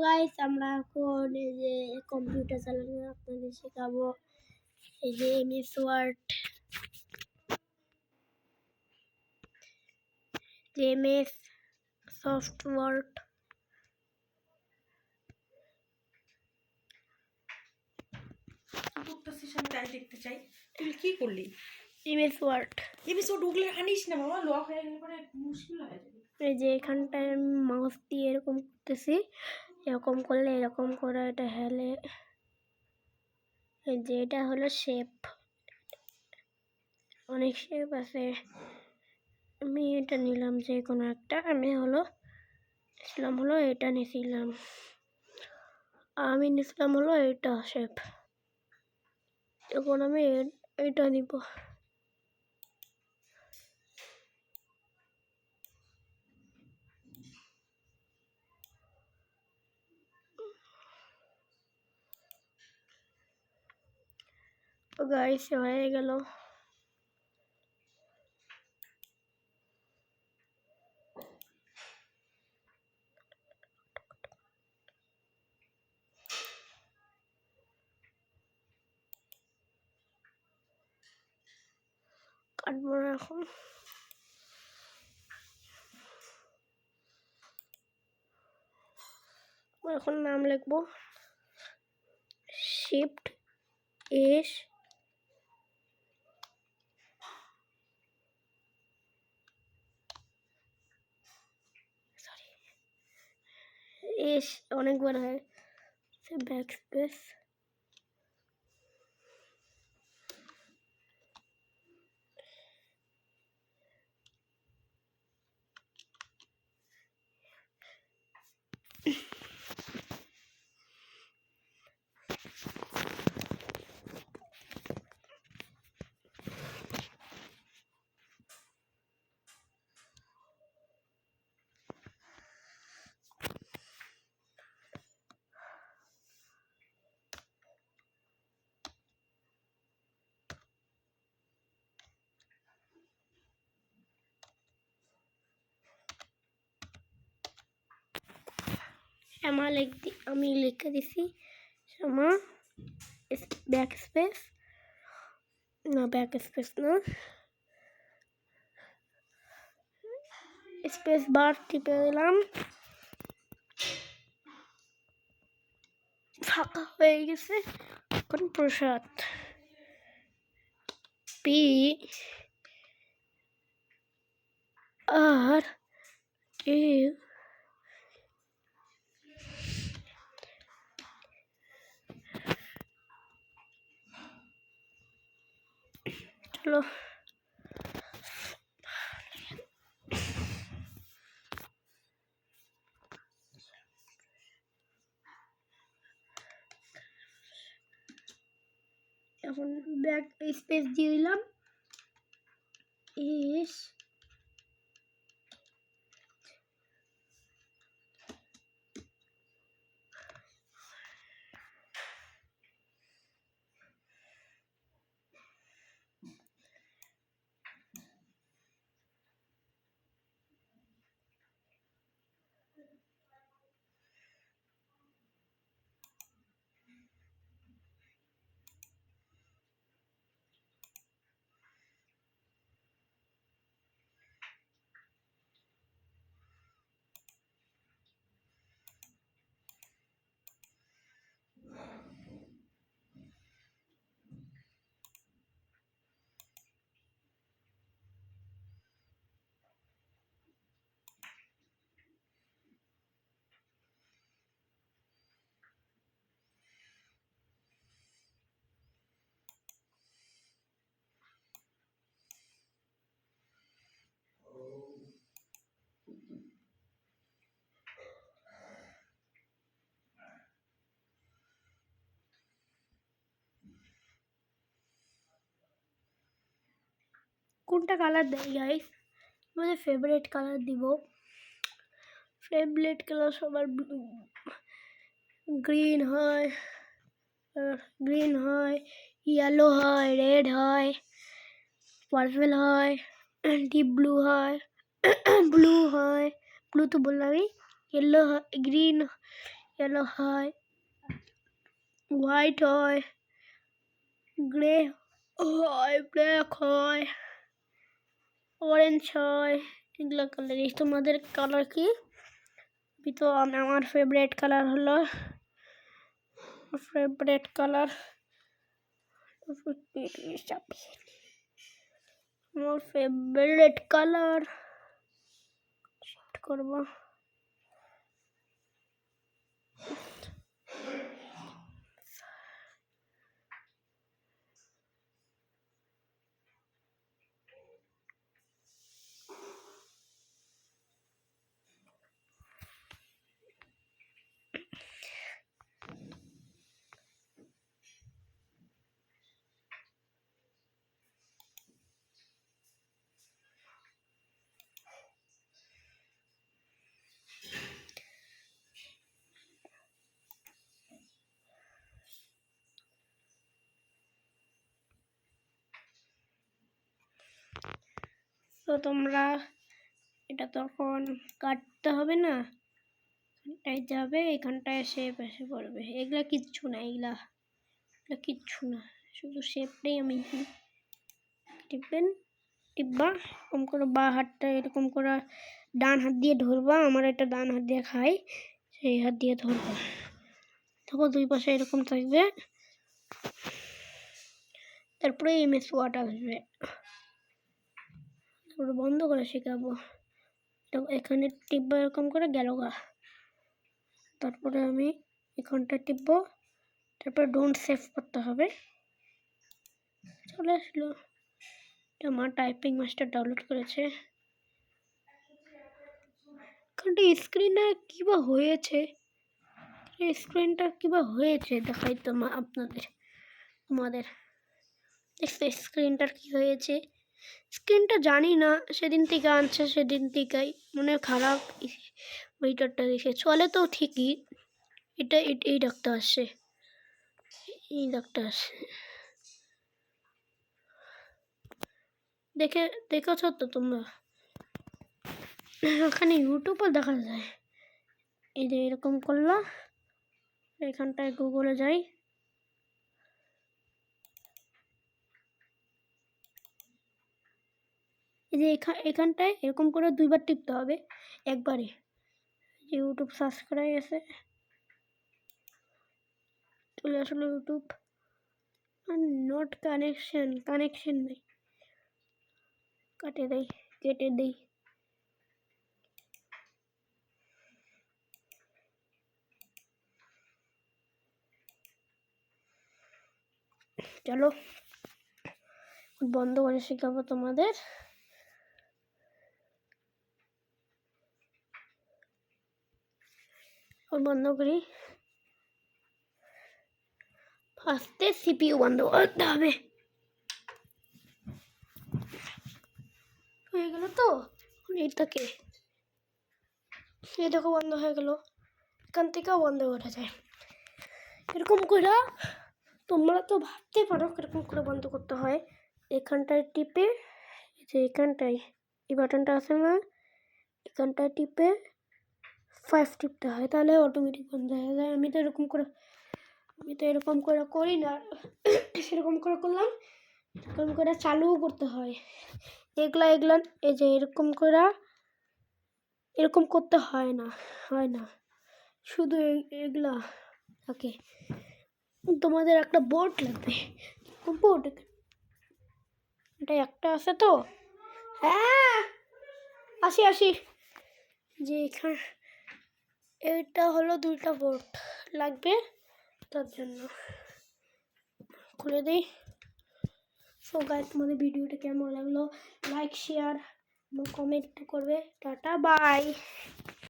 Guys আমরা এখন এই যে কম্পিউটার চালানো আপনাদের শেখাবো। এই যে এমএস ওয়ার্ড, এমএস সফটওয়্যার, আমি তাই দেখতে চাই। তুই কি করলি? এমএস ওয়ার্ড ওগুলো আনিস না বাবা, লক হয়ে গেলে পরে মুশকিল হয়ে যাবে। এই যে এখানটায় মাউস দিয়ে এরকম করতেছি, এরকম করলে এরকম করে এটা হেলে। এই যে এটা হলো শেপ, অনেক শেপ আছে। আমি এটা নিলাম, যে কোনো একটা আমি হলো এটা নিয়েছিলাম। আমি নিয়েছিলাম হলো এটা শেপ। এখন আমি এটা নিব। গাইস হয়ে গেল। কাটবো না এখন নাম লিখবো শিফট এস অনেকবার হয়, ব্যাক স্পেস। আমি লিখে দিছি শ্যামা ব্যাক স্পেস না, স্পেস বার টিপে দিলাম, ফাঁকা হয়ে গেছে। এখন প্রসাদ পি আর এ চলো এখন ব্যাক স্পেস দিয়ে দিলাম। এস কোনটা কালার দেয় গাইস? আমাদের ফেভারিট কালার দিব। ফেভারিট কালার সবার গ্রিন হয়, ইয়েলো হয়, রেড হয়, পার্পল হয়, ডিপ ব্লু হয়, ব্লু হয়, ব্লু তো বললামই, ইয়েলো হয়, গ্রিন ইয়েলো হয়, হোয়াইট হয়, গ্রে হয়, ব্ল্যাক হয়, অরেঞ্জ হয়, এগুলো কালার। তোমাদের কালার কি? তো আমার ফেভারিট কালার হলো আমার ফেভারিট কালার করব। তো তোমরা এটা তখন কাটতে হবে না, এখানটায় যাবে, এখানটায় শেপ এসে পড়বে। এগুলা কিচ্ছু না, এগুলা কিচ্ছু না, শুধু শেপটাই আমি টিপবা এরকম করে বা হাতটা এরকম করে ডান হাত দিয়ে ধরবা। আমার এটা ডান হাত দিয়ে খাই, সেই হাত দিয়ে ধরবা। তখন দুই পাশে এরকম থাকবে, তারপরে ইমেজ ওয়াট আসবে। তারপরে বন্ধ করে শেখাবো। তো এখানে টিপবা এরকম করে গেল গা। তারপরে আমি এখানটা টিপবো, তারপরে ডোন্ট সেভ করতে হবে। চলে আসলো। আমার টাইপিং মাস্টার ডাউনলোড করেছে। এখানটা স্ক্রিনে কিবা হয়েছে, স্ক্রিনটা কিবা হয়েছে দেখাই তো তোমাদের দেখতে স্ক্রিনটার কি হয়েছে। স্ক্রিনটা জানি না, সেদিন থেকে আনছে, সেদিন থেকেই মনে খারাপ ওইটারটা দেখে। চলে তো ঠিকই, এটা এই ডাকটা আসছে, এই ডাকটা আসছে। দেখেছ তো তোমরা? এখানে ইউটিউবও দেখা যায়। এই যে এরকম করলা, এখানটায় গুগলে যাই, এই যে এখানটায় এরকম করে দুইবার টিপতে হবে, একবারে। ইউটিউব সার্চ করাই আছে, চলে আসলো ইউটিউব। নট কানেকশন নেই, কেটে দেই। চলো বন্ধ করে শেখাবো তোমাদের। বন্ধ করি, ফার্স্টে সিপিইউ বন্ধ করতে হবে। হয়ে গেল তো, এইটাকে এই দেখো বন্ধ হয়ে গেল। এখান থেকেও বন্ধ করা যায় এরকম করে। তোমরা তো ভাবতে পারো কিরকম করে বন্ধ করতে হয়। এখানটায় টিপে, যে এখানটায় এই বাটনটা আছে না, এখানটায় টিপে 5 টিপতে হয়, তাহলে অটোমেটিক বন্ধ হয়ে যায়। আমি তো এরকম করে করি না, সেরকম করে করলাম। এরকম করে চালুও করতে হয়। এগুলা এই যে এরকম করতে হয় না, শুধু এগুলা থাকে। তোমাদের একটা বোর্ড লাগবে, বোর্ড এটা একটা আছে তো। হ্যাঁ আসি যে এখানে এটা হলো 2টা বোর্ড লাগবে, তার জন্য খুলে দিই। সো গাইস, তোমাদের ভিডিওটা কেমন লাগলো লাইক শেয়ার এবং কমেন্ট করবে। Tata bye.